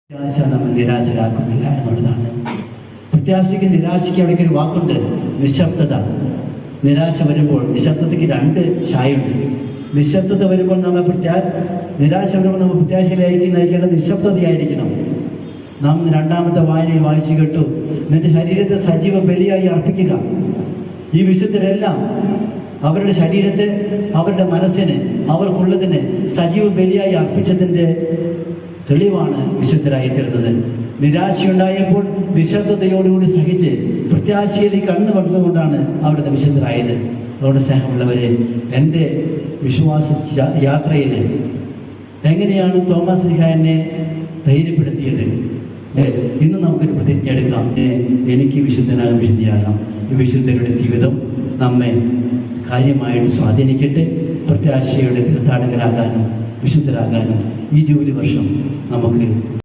പ്രത്യാശ നമ്മെ നിരാശരാക്കുന്നില്ല എന്നുള്ളതാണ്. പ്രത്യാശയ്ക്ക് നിരാശയ്ക്ക് ഇടയ്ക്ക് ഒരു വാക്കുണ്ട്, നിശബ്ദത. നിരാശ വരുമ്പോൾ നിശബ്ദതയ്ക്ക് രണ്ട് ഛായുണ്ട്. നിശബ്ദത വരുമ്പോൾ നിരാശ വരുമ്പോൾ നമ്മൾ പ്രത്യാശയിലേക്ക് നയിക്കേണ്ടത് നിശബ്ദതയായിരിക്കണം. നാം രണ്ടാമത്തെ വായനയിൽ വായിച്ചു കേട്ടു, നിന്റെ ശരീരത്തെ സജീവ ബലിയായി അർപ്പിക്കുക. ഈ വിശുദ്ധരെല്ലാം അവരുടെ ശരീരത്തെ, അവരുടെ മനസ്സിനെ, അവർക്കുള്ളതിനെ സജീവ ബലിയായി അർപ്പിച്ചതിന്റെ തെളിവാണ് വിശുദ്ധരായി തീർന്നത്. നിരാശയുണ്ടായപ്പോൾ നിശബ്ദതയോടുകൂടി സഹിച്ച് പ്രത്യാശയിലേക്ക് കണ്ണു പറ്റുന്നതുകൊണ്ടാണ് അവിടുത്തെ വിശുദ്ധരായത്. അതുകൊണ്ട് സ്നേഹമുള്ളവരെ, എൻ്റെ വിശ്വാസ യാത്രയിൽ എങ്ങനെയാണ് തോമസ് ശ്ലീഹ എന്നെ ധൈര്യപ്പെടുത്തിയത്? ഇന്ന് നമുക്കൊരു പ്രതിജ്ഞ എടുക്കാം, എനിക്ക് വിശുദ്ധനാകും, വിശുദ്ധിയാകാം. ഈ വിശുദ്ധരുടെ ജീവിതം നമ്മെ കാര്യമായിട്ട് സ്വാധീനിക്കട്ടെ. പ്രത്യാശയുടെ തീർത്ഥാടകരാകാനും വിശുദ്ധരാകാനും ഈ ജൂബിലി വർഷം നമുക്ക്